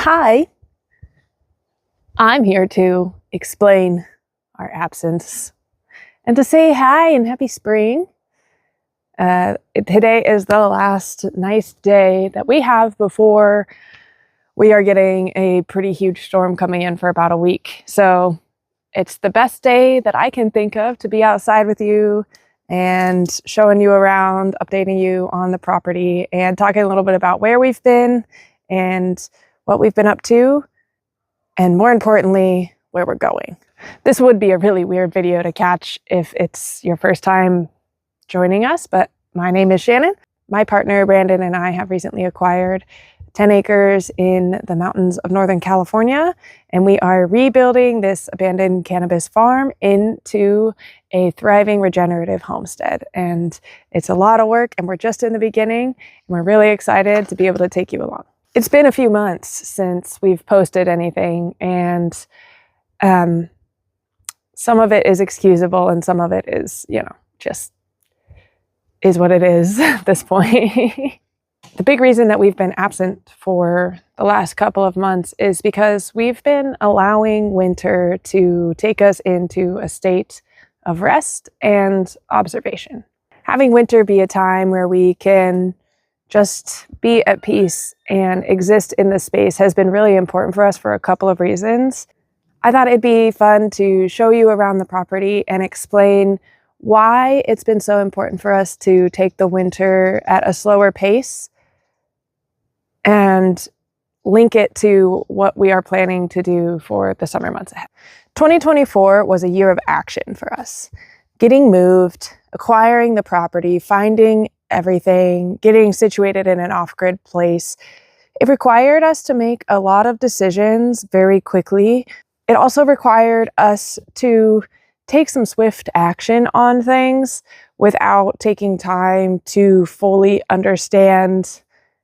Hi, I'm here to explain our absence and to say hi and happy spring. Today is the last nice day that we have before we are getting a pretty huge storm coming in for about a week. So it's the best day that I can think of to be outside with you and showing you around, updating you on the property and talking a little bit about where we've been and what we've been up to, and more importantly, where we're going. This would be a really weird video to catch if it's your first time joining us, but my name is Shannon. My partner, Brandon, and I have recently acquired 10 acres in the mountains of Northern California, and we are rebuilding this abandoned cannabis farm into a thriving regenerative homestead. And it's a lot of work, and we're just in the beginning, and we're really excited to be able to take you along. It's been a few months since we've posted anything, and some of it is excusable and some of it is, just is what it is at this point. The big reason that we've been absent for the last couple of months is because we've been allowing winter to take us into a state of rest and observation. Having winter be a time where we can just be at peace and exist in the space has been really important for us for a couple of reasons. I thought it'd be fun to show you around the property and explain why it's been so important for us to take the winter at a slower pace and link it to what we are planning to do for the summer months ahead. 2024 was a year of action for us. Getting moved, acquiring the property, finding everything, getting situated in an off-grid place. It required us to make a lot of decisions very quickly. It also required us to take some swift action on things without taking time to fully understand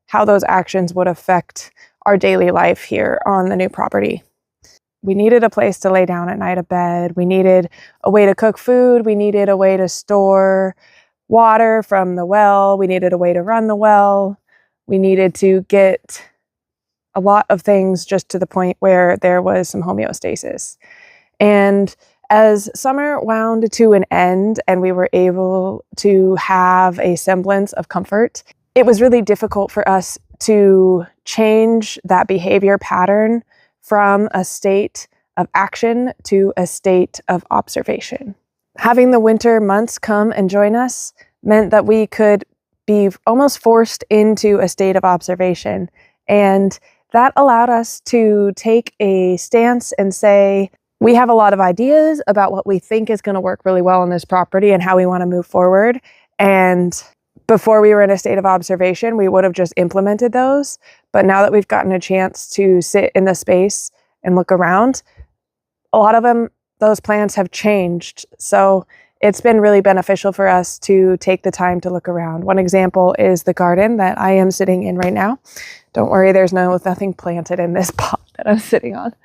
how those actions would affect our daily life here on the new property. We needed a place to lay down at night, a bed. We needed a way to cook food. We needed a way to store water from the well. We needed a way to run the well. We needed to get a lot of things just to the point where there was some homeostasis. And as summer wound to an end and we were able to have a semblance of comfort, it was really difficult for us to change that behavior pattern from a state of action to a state of observation. Having the winter months come and join us meant that we could be almost forced into a state of observation. And that allowed us to take a stance and say, we have a lot of ideas about what we think is going to work really well on this property and how we want to move forward. And before we were in a state of observation, we would have just implemented those. But now that we've gotten a chance to sit in the space and look around, a lot of those plans have changed. So it's been really beneficial for us to take the time to look around. One example is the garden that I am sitting in right now. Don't worry, there's nothing planted in this pot that I'm sitting on.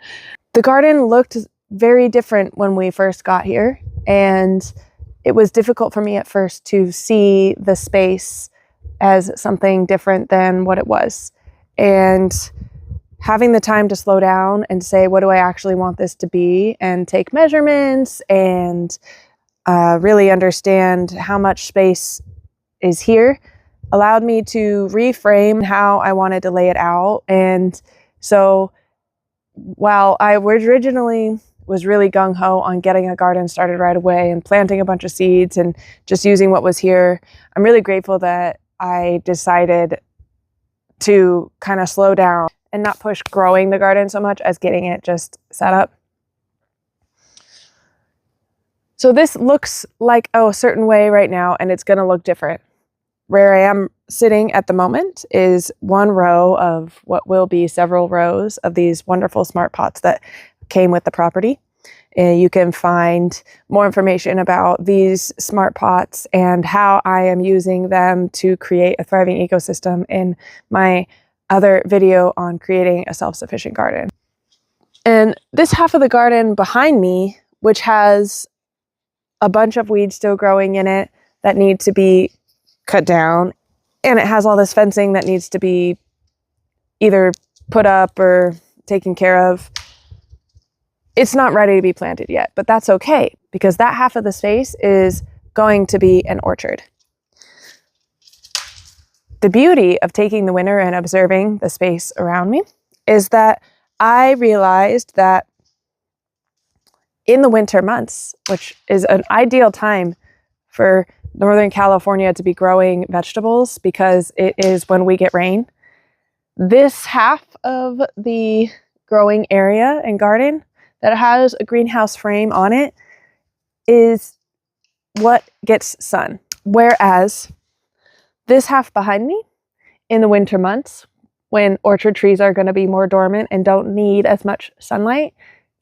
The garden looked very different when we first got here, and it was difficult for me at first to see the space as something different than what it was. And having the time to slow down and say, what do I actually want this to be, and take measurements and really understand how much space is here allowed me to reframe how I wanted to lay it out. And so while I originally was really gung-ho on getting a garden started right away and planting a bunch of seeds and just using what was here, I'm really grateful that I decided to kind of slow down and not push growing the garden so much as getting it just set up. So this looks like a certain way right now, and it's going to look different. Where I am sitting at the moment is one row of what will be several rows of these wonderful smart pots that came with the property. You can find more information about these smart pots and how I am using them to create a thriving ecosystem in my other video on creating a self-sufficient garden. And this half of the garden behind me, which has a bunch of weeds still growing in it that need to be cut down, and it has all this fencing that needs to be either put up or taken care of. It's not ready to be planted yet, but that's okay because that half of the space is going to be an orchard. The beauty of taking the winter and observing the space around me is that I realized that in the winter months, which is an ideal time for Northern California to be growing vegetables because it is when we get rain, this half of the growing area and garden that has a greenhouse frame on it is what gets sun. Whereas this half behind me in the winter months, when orchard trees are going to be more dormant and don't need as much sunlight,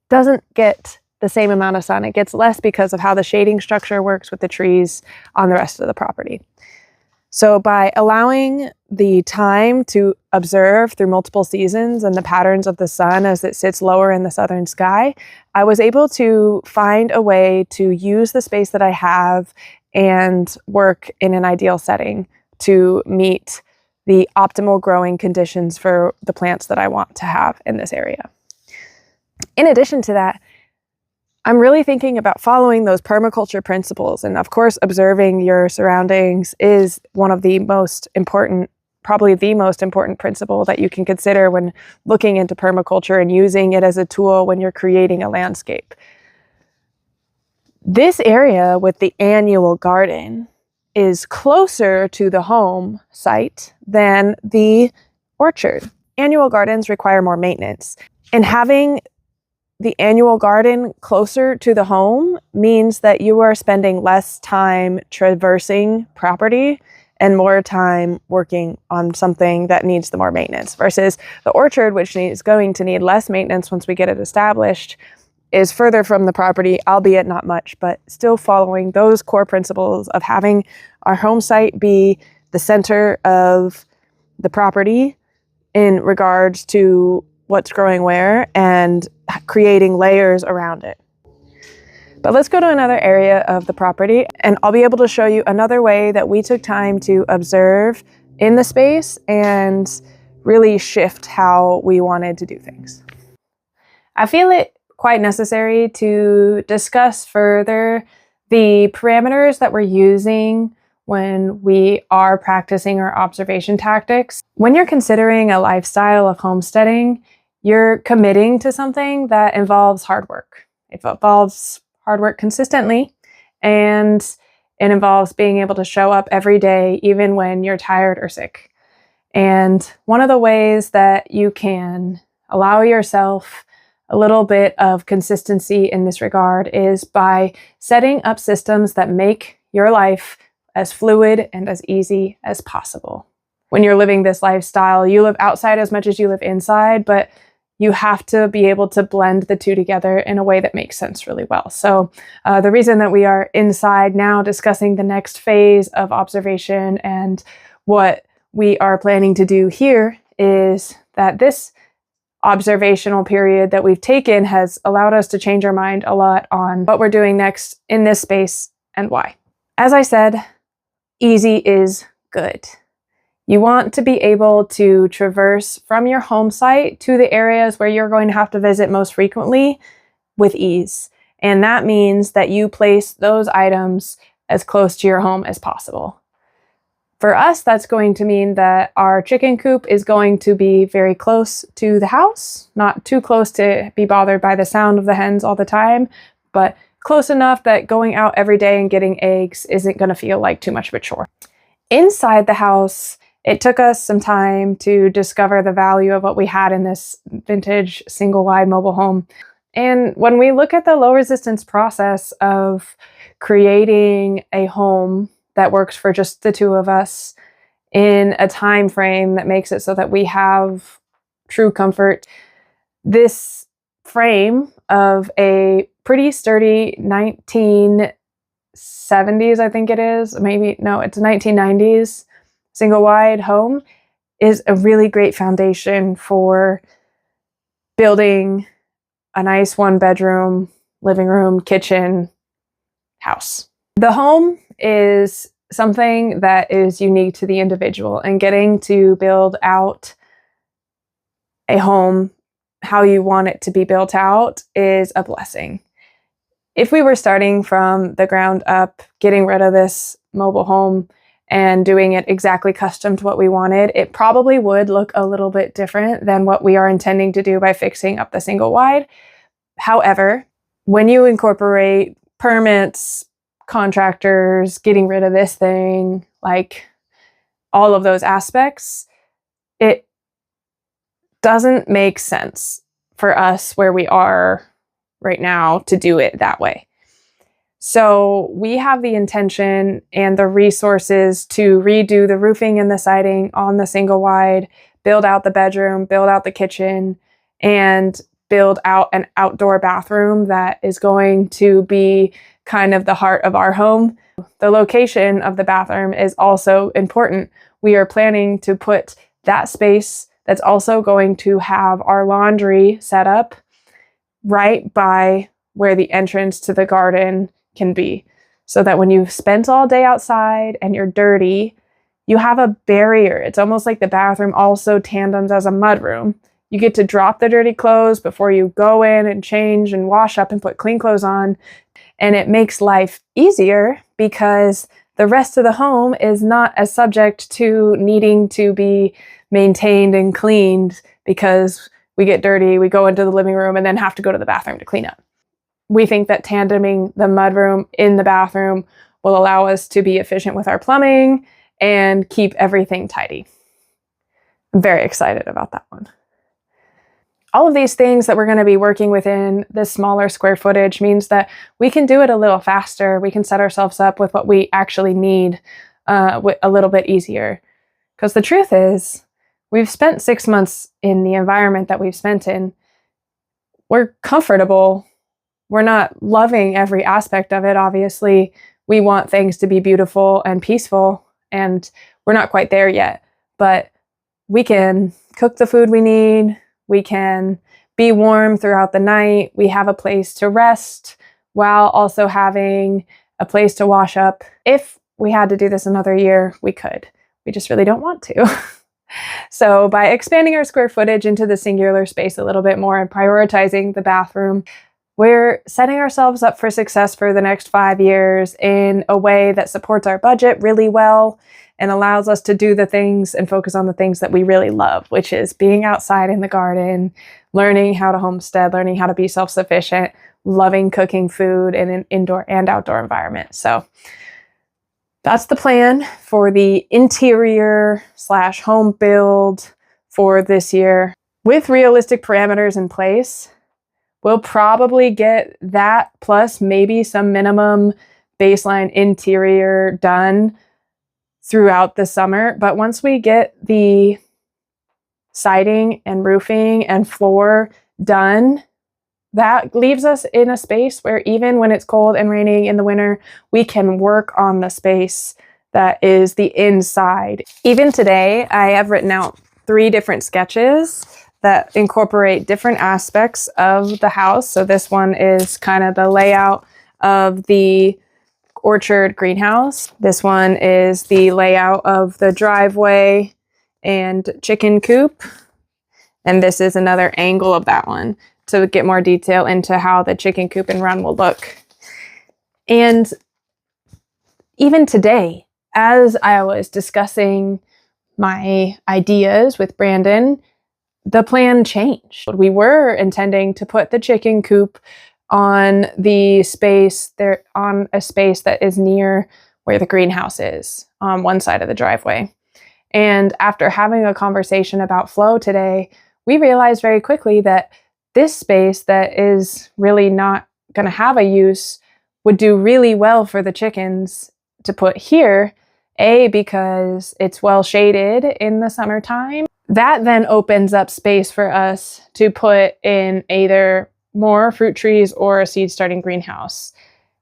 doesn't get the same amount of sun. It gets less because of how the shading structure works with the trees on the rest of the property. So by allowing the time to observe through multiple seasons and the patterns of the sun as it sits lower in the southern sky, I was able to find a way to use the space that I have and work in an ideal setting to meet the optimal growing conditions for the plants that I want to have in this area. In addition to that, I'm really thinking about following those permaculture principles. And of course, observing your surroundings is one of the most important, probably the most important principle that you can consider when looking into permaculture and using it as a tool when you're creating a landscape. This area with the annual garden is closer to the home site than the orchard. Annual gardens require more maintenance, and having the annual garden closer to the home means that you are spending less time traversing property and more time working on something that needs the more maintenance, versus the orchard, which is going to need less maintenance once we get it established, is further from the property, albeit not much, but still following those core principles of having our home site be the center of the property in regards to what's growing where and creating layers around it. But let's go to another area of the property, and I'll be able to show you another way that we took time to observe in the space and really shift how we wanted to do things. I feel it quite necessary to discuss further the parameters that we're using when we are practicing our observation tactics. When you're considering a lifestyle of homesteading, you're committing to something that involves hard work. It involves hard work consistently, and it involves being able to show up every day, even when you're tired or sick. And one of the ways that you can allow yourself a little bit of consistency in this regard is by setting up systems that make your life as fluid and as easy as possible. When you're living this lifestyle, you live outside as much as you live inside, but you have to be able to blend the two together in a way that makes sense really well. So the reason that we are inside now discussing the next phase of observation and what we are planning to do here is that this observational period that we've taken has allowed us to change our mind a lot on what we're doing next in this space and why. As I said, easy is good. You want to be able to traverse from your home site to the areas where you're going to have to visit most frequently with ease. And that means that you place those items as close to your home as possible. For us, that's going to mean that our chicken coop is going to be very close to the house, not too close to be bothered by the sound of the hens all the time, but close enough that going out every day and getting eggs isn't going to feel like too much of a chore. Inside the house, it took us some time to discover the value of what we had in this vintage single-wide mobile home. And when we look at the low resistance process of creating a home that works for just the two of us in a time frame that makes it so that we have true comfort, this frame of a pretty sturdy 1970s, I think it is, maybe, no, it's 1990s single wide home is a really great foundation for building a nice 1-bedroom, living room, kitchen house. The home is something that is unique to the individual, and getting to build out a home how you want it to be built out is a blessing. If we were starting from the ground up, getting rid of this mobile home and doing it exactly custom to what we wanted, it probably would look a little bit different than what we are intending to do by fixing up the single wide. However, when you incorporate permits, contractors, getting rid of this thing, like all of those aspects, it doesn't make sense for us where we are right now to do it that way. So we have the intention and the resources to redo the roofing and the siding on the single wide, build out the bedroom, build out the kitchen, and build out an outdoor bathroom that is going to be kind of the heart of our home. The location of the bathroom is also important. We are planning to put that space that's also going to have our laundry set up right by where the entrance to the garden can be, so that when you've spent all day outside and you're dirty, you have a barrier. It's almost like the bathroom also tandems as a mudroom. You get to drop the dirty clothes before you go in and change and wash up and put clean clothes on. And it makes life easier because the rest of the home is not as subject to needing to be maintained and cleaned because we get dirty, we go into the living room and then have to go to the bathroom to clean up. We think that tandeming the mudroom in the bathroom will allow us to be efficient with our plumbing and keep everything tidy. I'm very excited about that one. All of these things that we're going to be working within this smaller square footage means that we can do it a little faster. We can set ourselves up with what we actually need a little bit easier. Because the truth is, we've spent 6 months in the environment that we've spent in. We're comfortable. We're not loving every aspect of it, obviously. We want things to be beautiful and peaceful, and we're not quite there yet. But we can cook the food we need. We can be warm throughout the night. We have a place to rest while also having a place to wash up. If we had to do this another year, we could. We just really don't want to. So by expanding our square footage into the singular space a little bit more and prioritizing the bathroom, we're setting ourselves up for success for the next 5 years in a way that supports our budget really well and allows us to do the things and focus on the things that we really love, which is being outside in the garden, learning how to homestead, learning how to be self-sufficient, loving cooking food in an indoor and outdoor environment. So that's the plan for the interior/home build for this year. With realistic parameters in place, we'll probably get that plus maybe some minimum baseline interior done throughout the summer. But once we get the siding and roofing and floor done, that leaves us in a space where even when it's cold and raining in the winter, we can work on the space that is the inside. Even today, I have written out 3 different sketches that incorporate different aspects of the house. So this one is kind of the layout of the orchard greenhouse. This one is the layout of the driveway and chicken coop. And this is another angle of that one to get more detail into how the chicken coop and run will look. And even today, as I was discussing my ideas with Brandon, the plan changed. We were intending to put the chicken coop on the space there, on a space that is near where the greenhouse is on one side of the driveway. And after having a conversation about flow today, we realized very quickly that this space that is really not going to have a use would do really well for the chickens to put here, because it's well shaded in the summertime. That then opens up space for us to put in either more fruit trees or a seed starting greenhouse.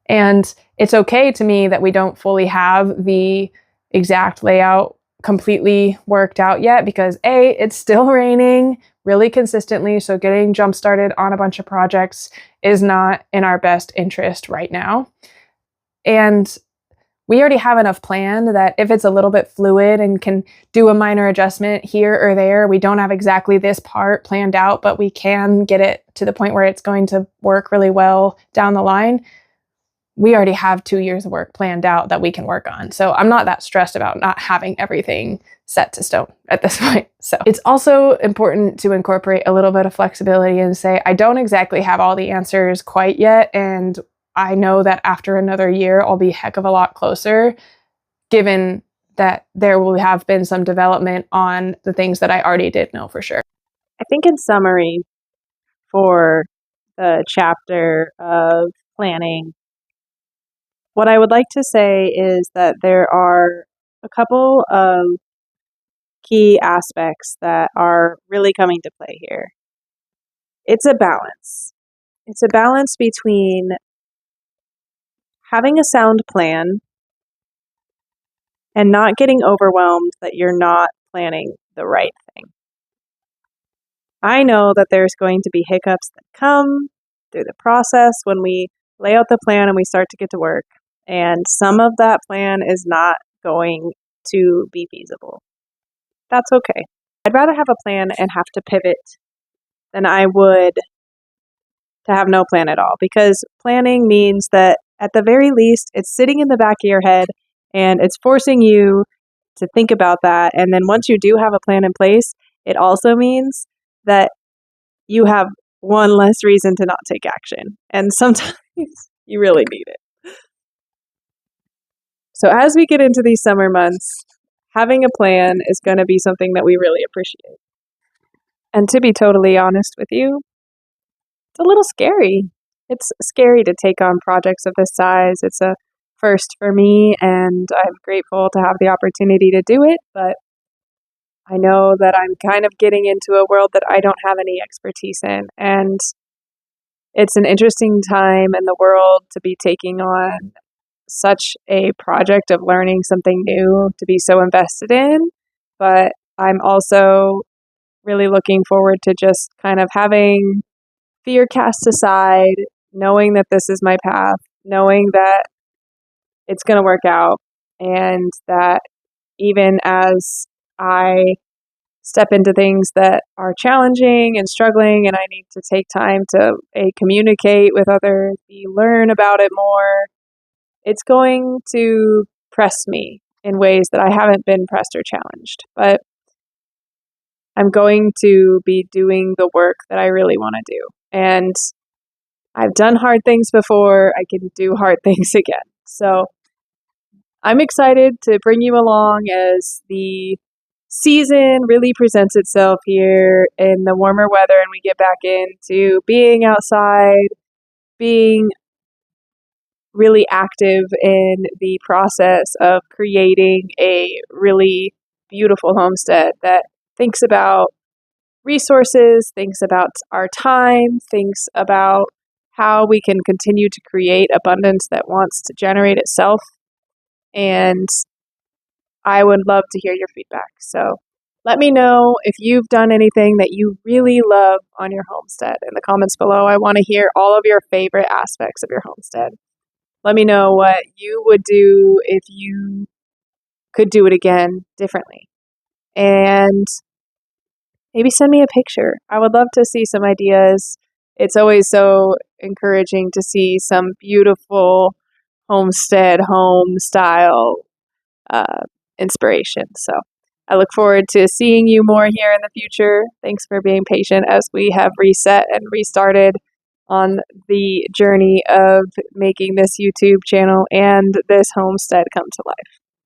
And it's okay to me that we don't fully have the exact layout completely worked out yet because it's still raining really consistently. So getting jump started on a bunch of projects is not in our best interest right now. And we already have enough planned that if it's a little bit fluid and can do a minor adjustment here or there, we don't have exactly this part planned out, but we can get it to the point where it's going to work really well down the line. We already have 2 years of work planned out that we can work on. So I'm not that stressed about not having everything set to stone at this point. So it's also important to incorporate a little bit of flexibility and say, I don't exactly have all the answers quite yet. And I know that after another year, I'll be a heck of a lot closer, given that there will have been some development on the things that I already did know for sure. I think in summary for the chapter of planning, what I would like to say is that there are a couple of key aspects that are really coming to play here. It's a balance. It's a balance between having a sound plan and not getting overwhelmed that you're not planning the right thing. I know that there's going to be hiccups that come through the process when we lay out the plan and we start to get to work. And some of that plan is not going to be feasible. That's okay. I'd rather have a plan and have to pivot than I would to have no plan at all, because planning means that at the very least, it's sitting in the back of your head and it's forcing you to think about that. And then once you do have a plan in place, it also means that you have one less reason to not take action. And sometimes you really need it. So as we get into these summer months, having a plan is going to be something that we really appreciate. And to be totally honest with you, it's a little scary. It's scary to take on projects of this size. It's a first for me, and I'm grateful to have the opportunity to do it, but I know that I'm kind of getting into a world that I don't have any expertise in, and it's an interesting time in the world to be taking on such a project of learning something new, to be so invested in, but I'm also really looking forward to just kind of having fear cast aside, knowing that this is my path, knowing that it's going to work out, and that even as I step into things that are challenging and struggling, and I need to take time to communicate with others, learn about it more, it's going to press me in ways that I haven't been pressed or challenged. But I'm going to be doing the work that I really want to do. And I've done hard things before. I can do hard things again. So I'm excited to bring you along as the season really presents itself here in the warmer weather and we get back into being outside, being really active in the process of creating a really beautiful homestead that thinks about resources, thinks about our time, thinks about how we can continue to create abundance that wants to generate itself. And I would love to hear your feedback. So let me know if you've done anything that you really love on your homestead in the comments below. I want to hear all of your favorite aspects of your homestead. Let me know what you would do if you could do it again differently. And maybe send me a picture. I would love to see some ideas. It's always so encouraging to see some beautiful homestead, home style inspiration. So I look forward to seeing you more here in the future. Thanks for being patient as we have reset and restarted on the journey of making this YouTube channel and this homestead come to life.